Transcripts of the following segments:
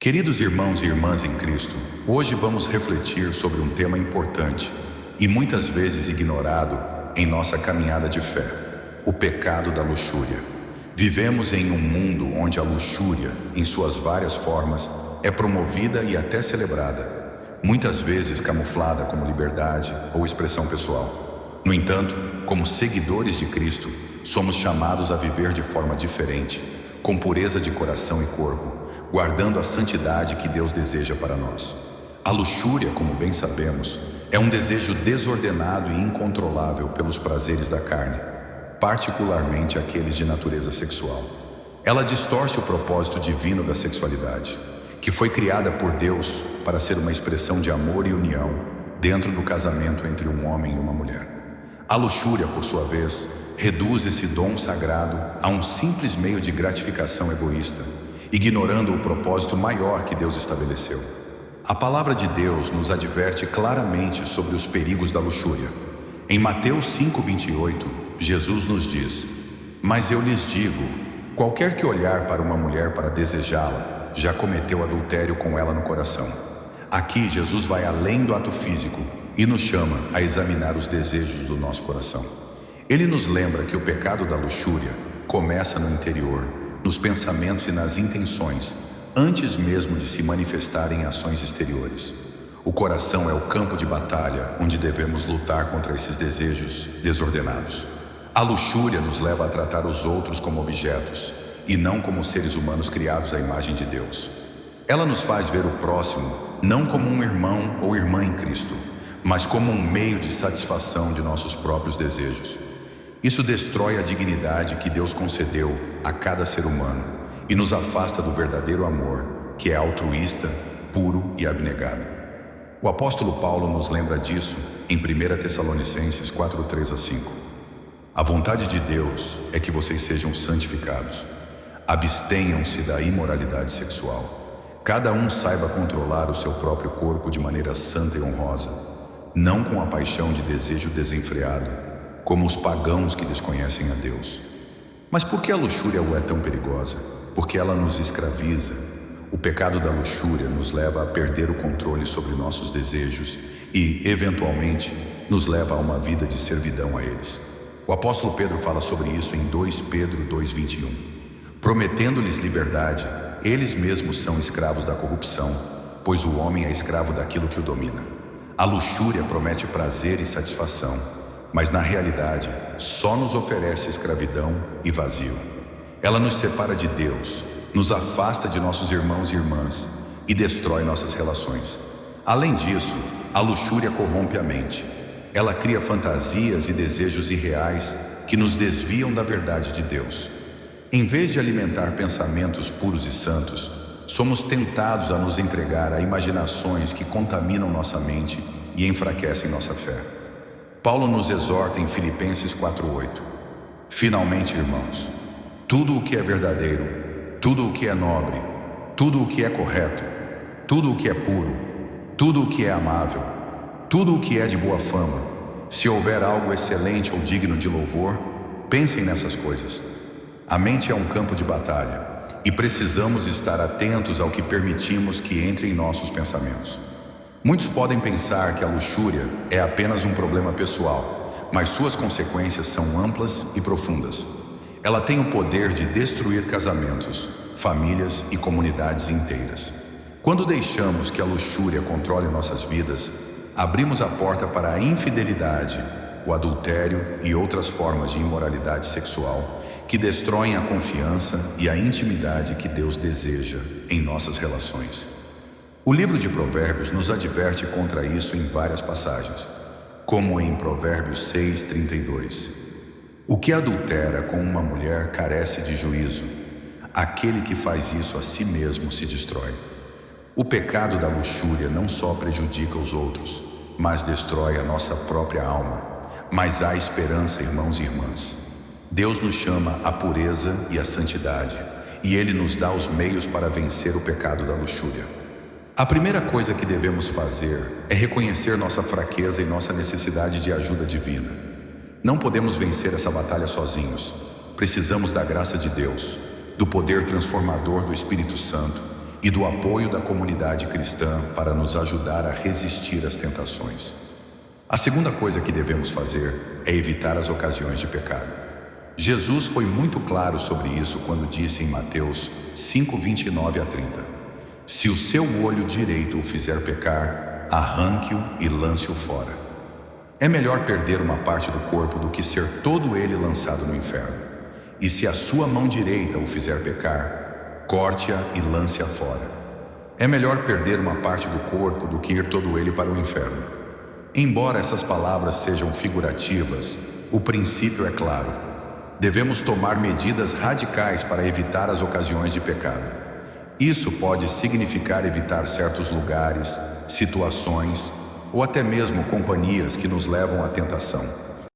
Queridos irmãos e irmãs em Cristo, hoje vamos refletir sobre um tema importante e muitas vezes ignorado em nossa caminhada de fé: o pecado da luxúria. Vivemos em um mundo onde a luxúria, em suas várias formas, é promovida e até celebrada, muitas vezes camuflada como liberdade ou expressão pessoal. No entanto, como seguidores de Cristo, somos chamados a viver de forma diferente, com pureza de coração e corpo, guardando a santidade que Deus deseja para nós. A luxúria, como bem sabemos, é um desejo desordenado e incontrolável pelos prazeres da carne, particularmente aqueles de natureza sexual. Ela distorce o propósito divino da sexualidade, que foi criada por Deus para ser uma expressão de amor e união dentro do casamento entre um homem e uma mulher. A luxúria, por sua vez, reduz esse dom sagrado a um simples meio de gratificação egoísta, ignorando o propósito maior que Deus estabeleceu. A palavra de Deus nos adverte claramente sobre os perigos da luxúria. Em Mateus 5:28, Jesus nos diz: "Mas eu lhes digo, qualquer que olhar para uma mulher para desejá-la, já cometeu adultério com ela no coração." Aqui Jesus vai além do ato físico e nos chama a examinar os desejos do nosso coração. Ele nos lembra que o pecado da luxúria começa no interior, nos pensamentos e nas intenções, antes mesmo de se manifestar em ações exteriores. O coração é o campo de batalha onde devemos lutar contra esses desejos desordenados. A luxúria nos leva a tratar os outros como objetos e não como seres humanos criados à imagem de Deus. Ela nos faz ver o próximo não como um irmão ou irmã em Cristo, mas como um meio de satisfação de nossos próprios desejos. Isso destrói a dignidade que Deus concedeu a cada ser humano e nos afasta do verdadeiro amor, que é altruísta, puro e abnegado. O apóstolo Paulo nos lembra disso em 1 Tessalonicenses 4:3-5. A vontade de Deus é que vocês sejam santificados. Abstenham-se da imoralidade sexual. Cada um saiba controlar o seu próprio corpo de maneira santa e honrosa, não com a paixão de desejo desenfreado, como os pagãos que desconhecem a Deus. Mas por que a luxúria é tão perigosa? Porque ela nos escraviza. O pecado da luxúria nos leva a perder o controle sobre nossos desejos e, eventualmente, nos leva a uma vida de servidão a eles. O apóstolo Pedro fala sobre isso em 2 Pedro 2:21. Prometendo-lhes liberdade, eles mesmos são escravos da corrupção, pois o homem é escravo daquilo que o domina. A luxúria promete prazer e satisfação, mas na realidade só nos oferece escravidão e vazio. Ela nos separa de Deus, nos afasta de nossos irmãos e irmãs e destrói nossas relações. Além disso, a luxúria corrompe a mente. Ela cria fantasias e desejos irreais que nos desviam da verdade de Deus. Em vez de alimentar pensamentos puros e santos, somos tentados a nos entregar a imaginações que contaminam nossa mente e enfraquecem nossa fé. Paulo nos exorta em Filipenses 4:8. Finalmente, irmãos, tudo o que é verdadeiro, tudo o que é nobre, tudo o que é correto, tudo o que é puro, tudo o que é amável, tudo o que é de boa fama, se houver algo excelente ou digno de louvor, pensem nessas coisas. A mente é um campo de batalha e precisamos estar atentos ao que permitimos que entre em nossos pensamentos. Muitos podem pensar que a luxúria é apenas um problema pessoal, mas suas consequências são amplas e profundas. Ela tem o poder de destruir casamentos, famílias e comunidades inteiras. Quando deixamos que a luxúria controle nossas vidas, abrimos a porta para a infidelidade, o adultério e outras formas de imoralidade sexual que destroem a confiança e a intimidade que Deus deseja em nossas relações. O livro de Provérbios nos adverte contra isso em várias passagens, como em Provérbios 6:32. O que adultera com uma mulher carece de juízo. Aquele que faz isso a si mesmo se destrói. O pecado da luxúria não só prejudica os outros, mas destrói a nossa própria alma. Mas há esperança, irmãos e irmãs. Deus nos chama à pureza e à santidade, e Ele nos dá os meios para vencer o pecado da luxúria. A primeira coisa que devemos fazer é reconhecer nossa fraqueza e nossa necessidade de ajuda divina. Não podemos vencer essa batalha sozinhos. Precisamos da graça de Deus, do poder transformador do Espírito Santo e do apoio da comunidade cristã para nos ajudar a resistir às tentações. A segunda coisa que devemos fazer é evitar as ocasiões de pecado. Jesus foi muito claro sobre isso quando disse em Mateus 5:29-30: Se o seu olho direito o fizer pecar, arranque-o e lance-o fora. É melhor perder uma parte do corpo do que ser todo ele lançado no inferno. E se a sua mão direita o fizer pecar, corte-a e lance-a fora. É melhor perder uma parte do corpo do que ir todo ele para o inferno. Embora essas palavras sejam figurativas, o princípio é claro. Devemos tomar medidas radicais para evitar as ocasiões de pecado. Isso pode significar evitar certos lugares, situações ou até mesmo companhias que nos levam à tentação.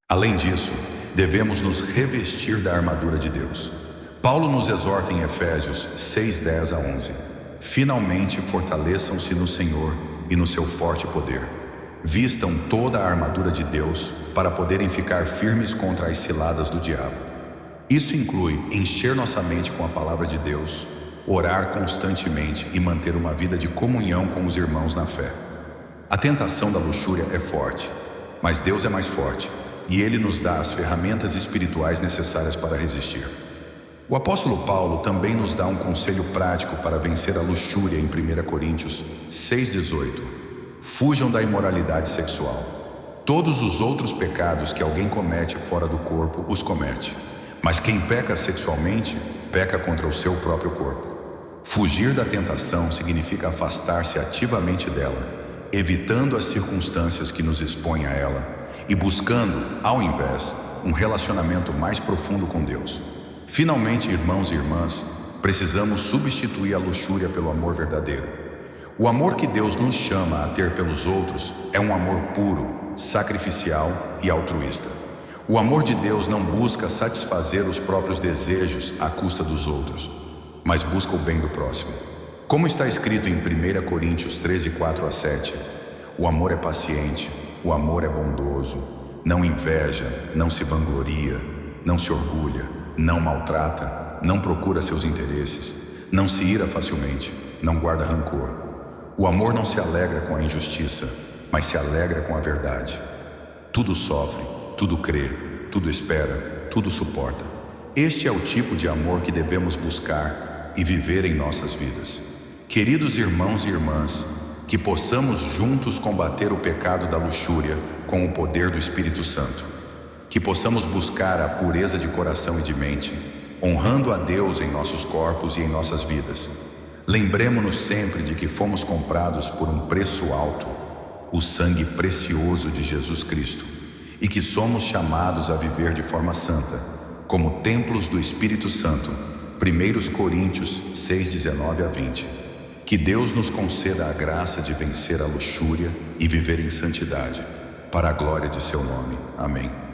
Além disso, devemos nos revestir da armadura de Deus. Paulo nos exorta em Efésios 6:10-11: Finalmente fortaleçam-se no Senhor e no seu forte poder. Vistam toda a armadura de Deus para poderem ficar firmes contra as ciladas do diabo. Isso inclui encher nossa mente com a palavra de Deus, orar constantemente e manter uma vida de comunhão com os irmãos na fé. A tentação da luxúria é forte, mas Deus é mais forte e Ele nos dá as ferramentas espirituais necessárias para resistir. O apóstolo Paulo também nos dá um conselho prático para vencer a luxúria em 1 Coríntios 6:18. Fujam da imoralidade sexual. Todos os outros pecados que alguém comete fora do corpo, os comete. Mas quem peca sexualmente, peca contra o seu próprio corpo. Fugir da tentação significa afastar-se ativamente dela, evitando as circunstâncias que nos expõem a ela e buscando, ao invés, um relacionamento mais profundo com Deus. Finalmente, irmãos e irmãs, precisamos substituir a luxúria pelo amor verdadeiro. O amor que Deus nos chama a ter pelos outros é um amor puro, sacrificial e altruísta. O amor de Deus não busca satisfazer os próprios desejos à custa dos outros, mas busca o bem do próximo. Como está escrito em 1 Coríntios 13:4-7, o amor é paciente, o amor é bondoso, não inveja, não se vangloria, não se orgulha, não maltrata, não procura seus interesses, não se ira facilmente, não guarda rancor. O amor não se alegra com a injustiça, mas se alegra com a verdade. Tudo sofre, tudo crê, tudo espera, tudo suporta. Este é o tipo de amor que devemos buscar e viver em nossas vidas. Queridos irmãos e irmãs, que possamos juntos combater o pecado da luxúria com o poder do Espírito Santo. Que possamos buscar a pureza de coração e de mente, honrando a Deus em nossos corpos e em nossas vidas. Lembremos-nos sempre de que fomos comprados por um preço alto, o sangue precioso de Jesus Cristo, e que somos chamados a viver de forma santa, como templos do Espírito Santo. 1 Coríntios 6:19-20. Que Deus nos conceda a graça de vencer a luxúria e viver em santidade, para a glória de seu nome. Amém.